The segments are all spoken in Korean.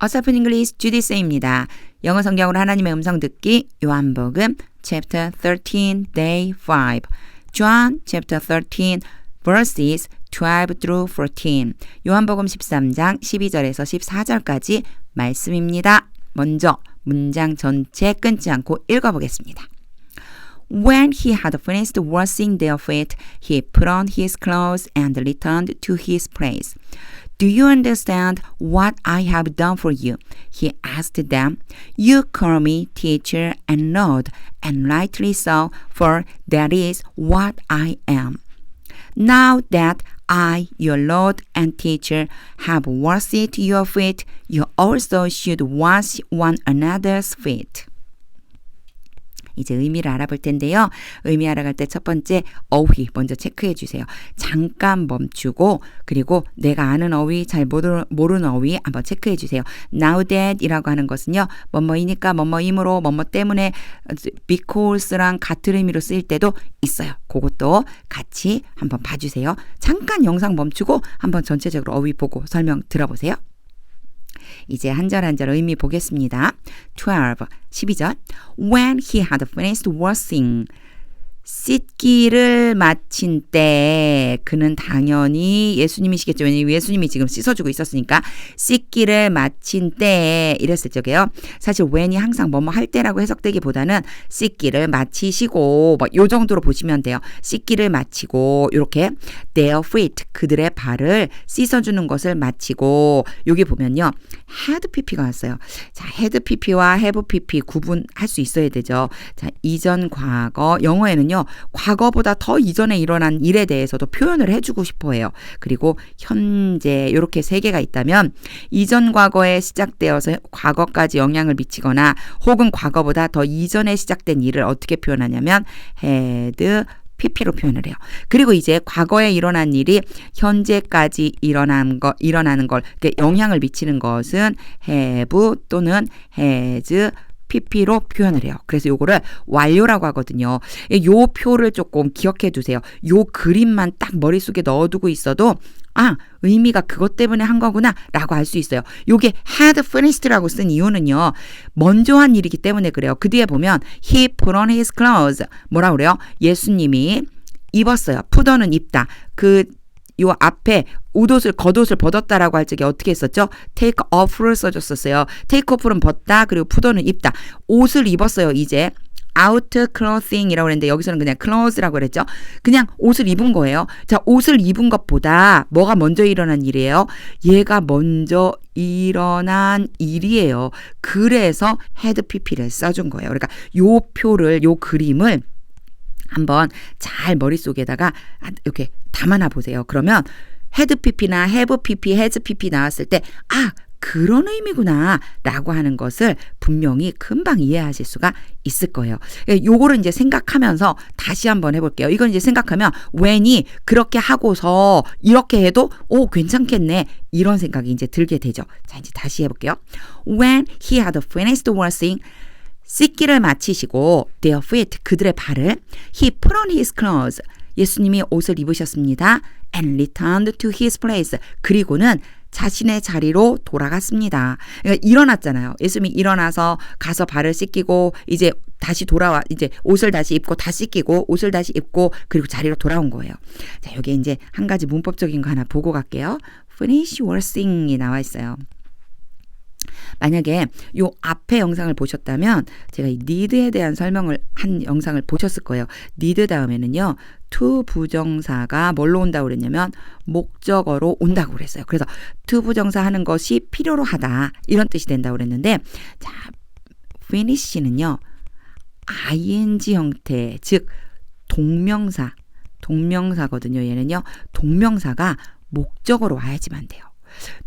어서픈 잉글리시 주디스입니다. 영어 성경으로 하나님의 음성 듣기 요한복음 chapter 13 day 5 John chapter 13 verses 12 through 14 요한복음 13장 12절에서 14절까지 말씀입니다. 먼저 문장 전체 끊지 않고 읽어보겠습니다. When he had finished washing their feet, he put on his clothes and returned to his place. Do you understand what I have done for you? He asked them. You call me teacher and Lord, and rightly so, for that is what I am. Now that I, your Lord and teacher, have washed your feet, you also should wash one another's feet. 이제 의미를 알아볼 텐데요. 의미 알아갈 때 첫 번째 어휘 먼저 체크해 주세요. 잠깐 멈추고 그리고 내가 아는 어휘 잘 모르는 어휘 한번 체크해 주세요. Now that 이라고 하는 것은요. 뭐뭐이니까 뭐뭐이므로 뭐뭐 때문에 because랑 같은 의미로 쓰일 때도 있어요. 그것도 같이 한번 봐주세요. 잠깐 영상 멈추고 한번 전체적으로 어휘 보고 설명 들어보세요. 이제 한 절 한 절 의미 보겠습니다. 12절 When he had finished washing 씻기를 마친 때 그는 당연히 예수님이시겠죠. 왜냐면 예수님이 지금 씻어주고 있었으니까 씻기를 마친 때 이랬을 적에요. 사실 when이 항상 뭐뭐 할 때라고 해석되기보다는 씻기를 마치시고 뭐 요 정도로 보시면 돼요. 씻기를 마치고 이렇게 their feet 그들의 발을 씻어주는 것을 마치고 여기 보면요. had pp가 왔어요. 자, had pp와 have pp 구분할 수 있어야 되죠. 자, 이전 과거 영어에는요. 과거보다 더 이전에 일어난 일에 대해서도 표현을 해주고 싶어 해요. 그리고 현재 이렇게 세 개가 있다면 이전 과거에 시작되어서 과거까지 영향을 미치거나 혹은 과거보다 더 이전에 시작된 일을 어떻게 표현하냐면 had pp로 표현을 해요. 그리고 이제 과거에 일어난 일이 현재까지 일어나는 걸 영향을 미치는 것은 have 또는 has pp로 표현을 해요. 그래서 요거를 완료라고 하거든요. 요 표를 조금 기억해 두세요. 요 그림만 딱 머릿속에 넣어두고 있어도 아, 의미가 그것 때문에 한 거구나 라고 알 수 있어요. 요게 had finished라고 쓴 이유는요. 먼저 한 일이기 때문에 그래요. 그 뒤에 보면 he put on his clothes 뭐라 그래요? 예수님이 입었어요. put on은 입다. 요 앞에 겉옷을 벗었다라고 할 적에 어떻게 했었죠? take off를 써줬었어요. take off는 벗다 그리고 put on은 입다. 옷을 입었어요. 이제 out clothing이라고 했는데 여기서는 그냥 clothes라고 그랬죠. 그냥 옷을 입은 거예요. 자, 옷을 입은 것보다 뭐가 먼저 일어난 일이에요? 얘가 먼저 일어난 일이에요. 그래서 had pp를 써준 거예요. 그러니까 요 표를 요 그림을 한번 잘 머릿속에다가 이렇게 담아놔 보세요. 그러면 had pp나 have pp, has pp 나왔을 때 아, 그런 의미구나 라고 하는 것을 분명히 금방 이해하실 수가 있을 거예요. 요거를 이제 생각하면서 다시 한번 해볼게요. 이건 이제 생각하면 when이 그렇게 하고서 이렇게 해도 괜찮겠네 이런 생각이 이제 들게 되죠. 자, 이제 다시 해볼게요. When he had finished washing 씻기를 마치시고 their feet 그들의 발을 he put on his clothes 예수님이 옷을 입으셨습니다. and returned to his place 그리고는 자신의 자리로 돌아갔습니다. 그러니까 일어났잖아요. 예수님이 일어나서 가서 발을 씻기고 이제 다시 이제 옷을 다시 입고 다 씻기고 옷을 다시 입고 그리고 자리로 돌아온 거예요. 자, 여기 이제 한 가지 문법적인 거 하나 보고 갈게요. finish washing이 나와 있어요. 만약에 요 앞에 영상을 보셨다면 제가 이 need에 대한 설명을 한 영상을 보셨을 거예요. need 다음에는요. to 부정사가 뭘로 온다고 그랬냐면 목적어로 온다고 그랬어요. 그래서 to 부정사 하는 것이 필요로 하다 이런 뜻이 된다고 그랬는데 자, finish는요. ing 형태 즉 동명사거든요. 얘는요. 동명사가 목적어로 와야지만 돼요.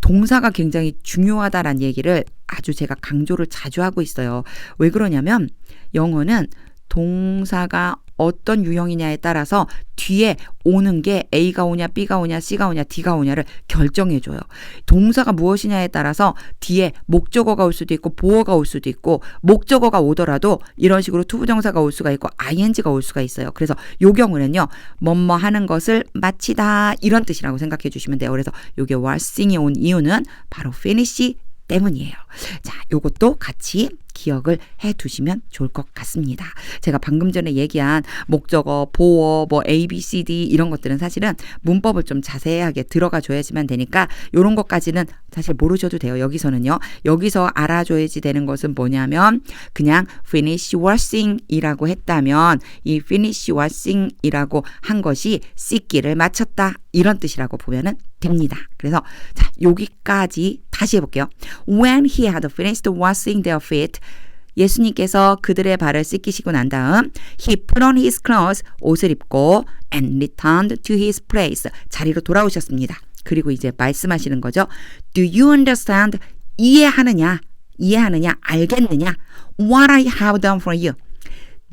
동사가 굉장히 중요하다라는 얘기를 아주 제가 강조를 자주 하고 있어요. 왜 그러냐면 영어는 동사가 어떤 유형이냐에 따라서 뒤에 오는 게 A가 오냐 B가 오냐 C가 오냐 D가 오냐를 결정해줘요. 동사가 무엇이냐에 따라서 뒤에 목적어가 올 수도 있고 보어가 올 수도 있고 목적어가 오더라도 이런 식으로 투부정사가 올 수가 있고 ing가 올 수가 있어요. 그래서 요 경우는요. 뭐뭐 하는 것을 마치다 이런 뜻이라고 생각해 주시면 돼요. 그래서 요게 washing이 온 이유는 바로 finish 때문이에요. 자, 요것도 같이 기억을 해 두시면 좋을 것 같습니다. 제가 방금 전에 얘기한 목적어, 보어, 뭐 A, B, C, D 이런 것들은 사실은 문법을 좀 자세하게 들어가 줘야지만 되니까 이런 것까지는 사실 모르셔도 돼요. 여기서는요. 여기서 알아줘야지 되는 것은 뭐냐면 그냥 finish washing이라고 했다면 이 finish washing이라고 한 것이 씻기를 마쳤다 이런 뜻이라고 보면은 됩니다. 그래서 자, 여기까지 다시 해볼게요. When he had finished washing their feet, 예수님께서 그들의 발을 씻기시고 난 다음 he put on his clothes, 옷을 입고 and returned to his place, 자리로 돌아오셨습니다. 그리고 이제 말씀하시는 거죠. Do you understand? 이해하느냐? 알겠느냐? What I have done for you.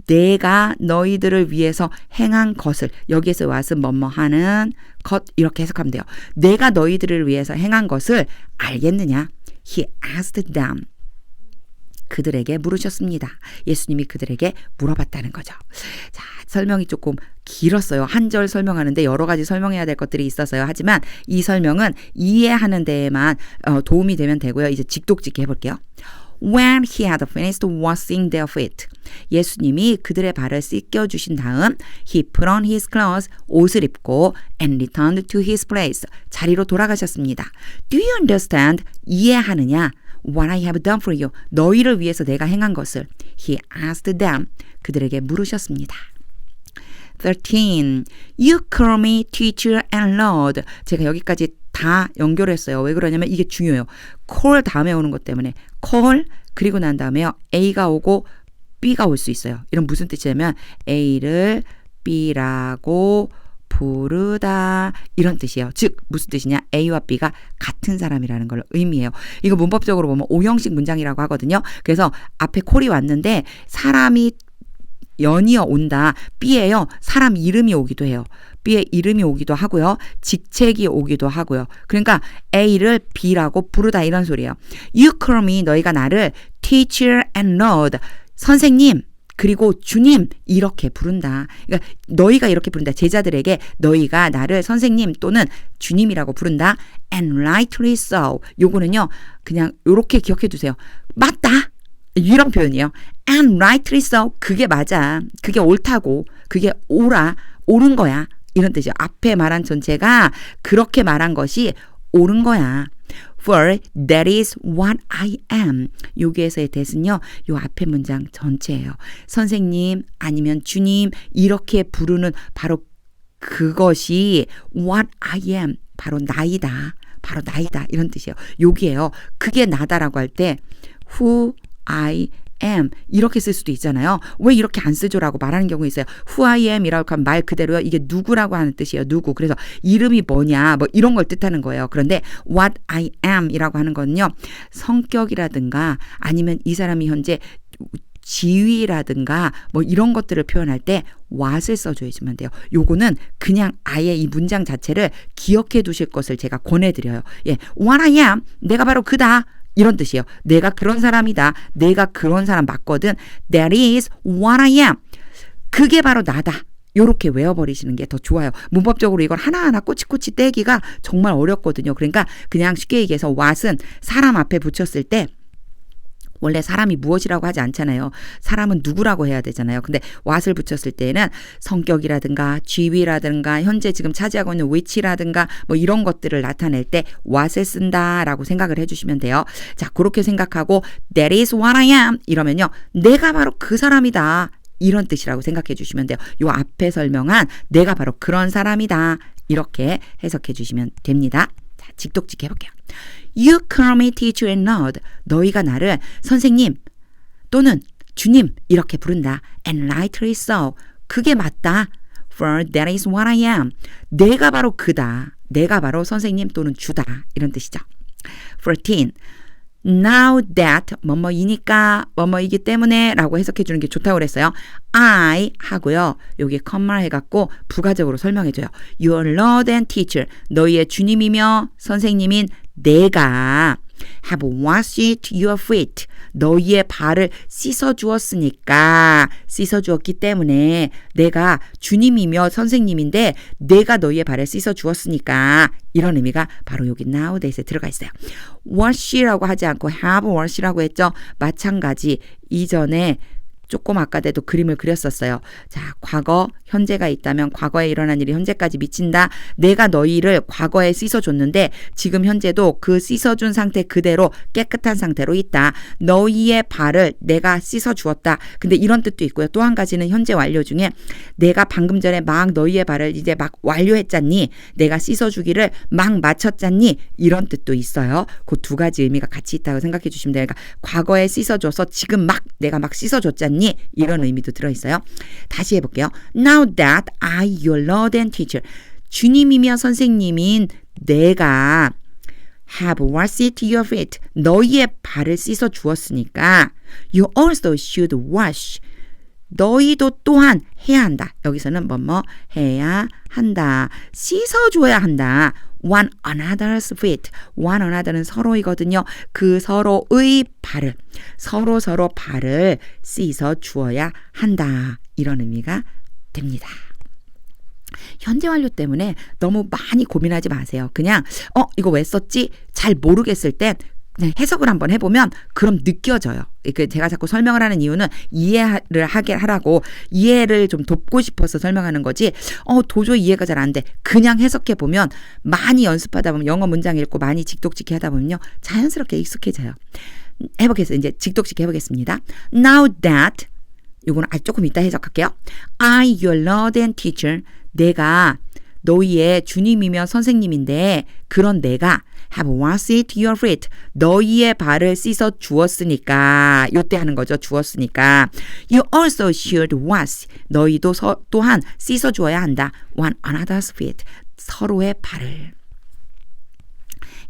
내가 너희들을 위해서 행한 것을, 여기에서 왔은 뭐뭐 하는 것 이렇게 해석하면 돼요. 내가 너희들을 위해서 행한 것을 알겠느냐? He asked them. 그들에게 물으셨습니다. 예수님이 그들에게 물어봤다는 거죠. 자, 설명이 조금 길었어요. 한 절 설명하는데 여러 가지 설명해야 될 것들이 있어서요. 하지만 이 설명은 이해하는 데에만 도움이 되면 되고요. 이제 직독직기 해볼게요. When he had finished washing their feet, 예수님이 그들의 발을 씻겨주신 다음 he put on his clothes, 옷을 입고 and returned to his place, 자리로 돌아가셨습니다. Do you understand? 이해하느냐? What I have done for you, 너희를 위해서 내가 행한 것을. He asked them, 그들에게 물으셨습니다. 13. You call me teacher and Lord. 제가 여기까지 다 연결했어요. 왜 그러냐면 이게 중요해요. call 다음에 오는 것 때문에 call 그리고 난 다음에요. A가 오고 B가 올 수 있어요. 이런 무슨 뜻이냐면 A를 B라고 부르다 이런 뜻이에요. 즉 무슨 뜻이냐? A와 B가 같은 사람이라는 걸 의미해요. 이거 문법적으로 보면 오형식 문장이라고 하거든요. 그래서 앞에 콜이 왔는데 사람이 연이어 온다. B에요. 사람 이름이 오기도 해요. B의 이름이 오기도 하고요. 직책이 오기도 하고요. 그러니까 A를 B라고 부르다 이런 소리예요. You call me, 너희가 나를 teacher and Lord, 선생님 그리고 주님 이렇게 부른다. 그러니까 너희가 이렇게 부른다. 제자들에게 너희가 나를 선생님 또는 주님이라고 부른다. And rightly so. 요거는요. 그냥 이렇게 기억해 두세요. 맞다. 이런 표현이에요. And rightly so. 그게 맞아. 그게 옳다고. 그게 옳은 거야. 이런 뜻이에요. 앞에 말한 전체가 그렇게 말한 것이 옳은 거야. For that is what I am. 여기에서의 that은요. 요 앞에 문장 전체예요. 선생님 아니면 주님 이렇게 부르는 바로 그것이 what I am. 바로 나이다. 이런 뜻이에요. 여기에요. 그게 나다라고 할 때 who I am 이렇게 쓸 수도 있잖아요. 왜 이렇게 안 쓰죠라고 말하는 경우 있어요. Who I am 이라고 하면 말 그대로요. 이게 누구라고 하는 뜻이에요. 누구. 그래서 이름이 뭐냐 뭐 이런 걸 뜻하는 거예요. 그런데 what I am 이라고 하는 거는요. 성격이라든가 아니면 이 사람이 현재 지위라든가 뭐 이런 것들을 표현할 때 what을 써줘야지만 돼요. 요거는 그냥 아예 이 문장 자체를 기억해 두실 것을 제가 권해드려요. 예, what I am 내가 바로 그다. 이런 뜻이에요. 내가 그런 사람이다. 내가 그런 사람 맞거든. That is what I am. 그게 바로 나다. 요렇게 외워버리시는 게 더 좋아요. 문법적으로 이걸 하나하나 꼬치꼬치 떼기가 정말 어렵거든요. 그러니까 그냥 쉽게 얘기해서 what은 사람 앞에 붙였을 때 원래 사람이 무엇이라고 하지 않잖아요. 사람은 누구라고 해야 되잖아요. 근데 what을 붙였을 때는 성격이라든가 지위라든가 현재 지금 차지하고 있는 위치라든가 뭐 이런 것들을 나타낼 때 what을 쓴다라고 생각을 해주시면 돼요. 자, 그렇게 생각하고 that is what I am 이러면요. 내가 바로 그 사람이다. 이런 뜻이라고 생각해 주시면 돼요. 요 앞에 설명한 내가 바로 그런 사람이다. 이렇게 해석해 주시면 됩니다. 자, 직독직 해볼게요. You call me teacher and Lord. 너희가 나를 선생님 또는 주님 이렇게 부른다. And rightly so. 그게 맞다. For that is what I am. 내가 바로 그다. 내가 바로 선생님 또는 주다. 이런 뜻이죠. 14. Now that 뭐뭐이니까 뭐뭐이기 때문에 라고 해석해 주는 게 좋다고 그랬어요. I 하고요. 여기에 컴마 해갖고 부가적으로 설명해줘요. Your Lord and Teacher. 너희의 주님이며 선생님인 내가 have washed your feet. 너희의 발을 씻어주었으니까, 씻어주었기 때문에 내가 주님이며 선생님인데 내가 너희의 발을 씻어주었으니까, 이런 의미가 바로 여기 now that에 들어가 있어요. wash라고 하지 않고 have wash라고 했죠. 마찬가지 이전에 조금 아까 때도 그림을 그렸었어요. 자, 과거, 현재가 있다면 과거에 일어난 일이 현재까지 미친다. 내가 너희를 과거에 씻어줬는데 지금 현재도 그 씻어준 상태 그대로 깨끗한 상태로 있다. 너희의 발을 내가 씻어주었다. 근데 이런 뜻도 있고요. 또 한 가지는 현재 완료 중에 내가 방금 전에 막 너희의 발을 이제 막 완료했잖니. 내가 씻어주기를 막 마쳤잖니. 이런 뜻도 있어요. 그 두 가지 의미가 같이 있다고 생각해 주시면 돼요. 그러니까 과거에 씻어줘서 지금 막 내가 막 씻어줬잖니. 이런 의미도 들어있어요. 다시 해볼게요. Now that I, your Lord and teacher. 주님이며 선생님인 내가 have washed your feet. 너희의 발을 씻어 주었으니까 you also should wash. 너희도 또한 해야 한다. 여기서는 뭐뭐 해야 한다. 씻어줘야 한다. One another's feet. One another는 서로이거든요. 그 서로의 발을, 서로 발을 씻어 주어야 한다. 이런 의미가 됩니다. 현재 완료 때문에 너무 많이 고민하지 마세요. 그냥 이거 왜 썼지? 잘 모르겠을 땐 그냥 해석을 한번 해보면 그럼 느껴져요. 제가 자꾸 설명을 하는 이유는 이해를 하게 하라고, 이해를 좀 돕고 싶어서 설명하는 거지 도저히 이해가 잘 안 돼. 그냥 해석해 보면 많이 연습하다 보면 영어 문장 읽고 많이 직독직히 하다 보면요 자연스럽게 익숙해져요. 해보겠습니다. 이제 직독직히 해보겠습니다. Now that, 이거는 조금 이따 해석할게요. I, your Lord and teacher. 내가 너희의 주님이며 선생님인데 그런 내가 have washed your feet. 너희의 발을 씻어 주었으니까, 요때 하는 거죠. 주었으니까. You also should wash. 너희도 또한 씻어 주어야 한다. One another's feet. 서로의 발을.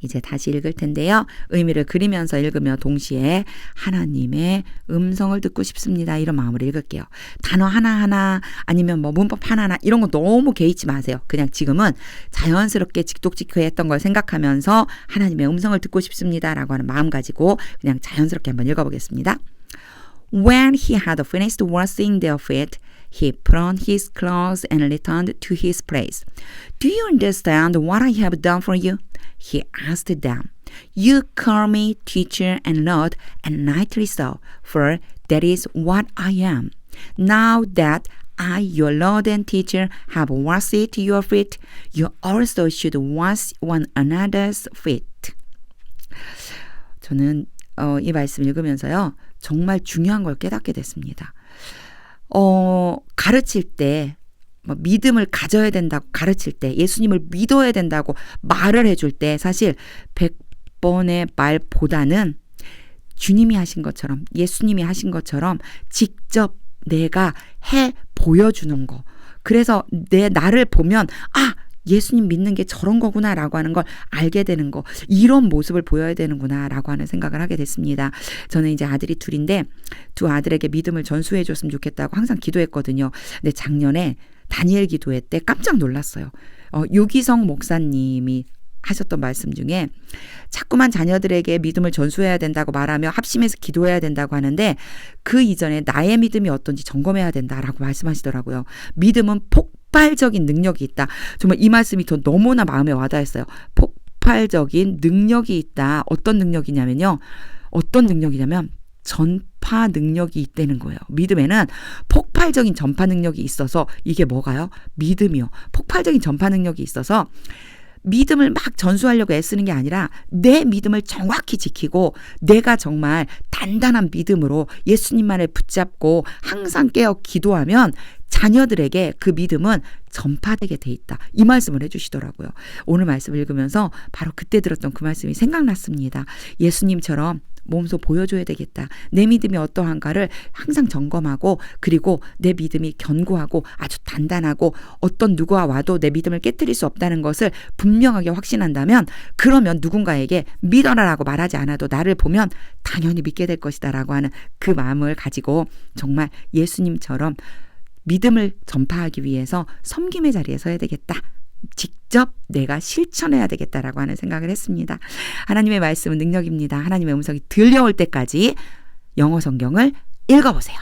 이제 다시 읽을 텐데요. 의미를 그리면서 읽으며 동시에 하나님의 음성을 듣고 싶습니다. 이런 마음으로 읽을게요. 단어 하나하나 아니면 뭐 문법 하나하나 이런 거 너무 개의치 마세요. 그냥 지금은 자연스럽게 직독직해 했던 걸 생각하면서 하나님의 음성을 듣고 싶습니다. 라고 하는 마음 가지고 그냥 자연스럽게 한번 읽어보겠습니다. When he had finished washing their feet, he put on his clothes and returned to his place. Do you understand what I have done for you? He asked them. You call me teacher and Lord, and rightly so, for that is what I am. Now that I, your Lord and teacher, have washed your feet, you also should wash one another's feet. 저는 이 말씀 읽으면서요, 정말 중요한 걸 깨닫게 됐습니다. 가르칠 때, 믿음을 가져야 된다고 가르칠 때, 예수님을 믿어야 된다고 말을 해줄 때 사실 100번의 말보다는 주님이 하신 것처럼, 예수님이 하신 것처럼 직접 내가 해 보여주는 거. 그래서 나를 보면 예수님 믿는 게 저런 거구나 라고 하는 걸 알게 되는 거, 이런 모습을 보여야 되는구나 라고 하는 생각을 하게 됐습니다. 저는 이제 아들이 둘인데 두 아들에게 믿음을 전수해 줬으면 좋겠다고 항상 기도했거든요. 근데 작년에 다니엘 기도회 때 깜짝 놀랐어요. 유기성 목사님이 하셨던 말씀 중에 자꾸만 자녀들에게 믿음을 전수해야 된다고 말하며 합심해서 기도해야 된다고 하는데 그 이전에 나의 믿음이 어떤지 점검해야 된다라고 말씀하시더라고요. 믿음은 폭발적인 능력이 있다. 정말 이 말씀이 저 너무나 마음에 와닿았어요. 폭발적인 능력이 있다. 어떤 능력이냐면 전파 능력이 있다는 거예요. 믿음에는 폭발적인 전파 능력이 있어서, 이게 뭐가요? 믿음이요. 폭발적인 전파 능력이 있어서 믿음을 막 전수하려고 애쓰는 게 아니라 내 믿음을 정확히 지키고 내가 정말 단단한 믿음으로 예수님만을 붙잡고 항상 깨어 기도하면 자녀들에게 그 믿음은 전파되게 돼 있다. 이 말씀을 해주시더라고요. 오늘 말씀 읽으면서 바로 그때 들었던 그 말씀이 생각났습니다. 예수님처럼 몸소 보여줘야 되겠다. 내 믿음이 어떠한가를 항상 점검하고, 그리고 내 믿음이 견고하고 아주 단단하고 어떤 누구와 와도 내 믿음을 깨뜨릴 수 없다는 것을 분명하게 확신한다면, 그러면 누군가에게 믿어라라고 말하지 않아도 나를 보면 당연히 믿게 될 것이다 라고 하는 그 마음을 가지고 정말 예수님처럼 믿음을 전파하기 위해서 섬김의 자리에 서야 되겠다. 직접 내가 실천해야 되겠다라고 하는 생각을 했습니다. 하나님의 말씀은 능력입니다. 하나님의 음성이 들려올 때까지 영어 성경을 읽어보세요.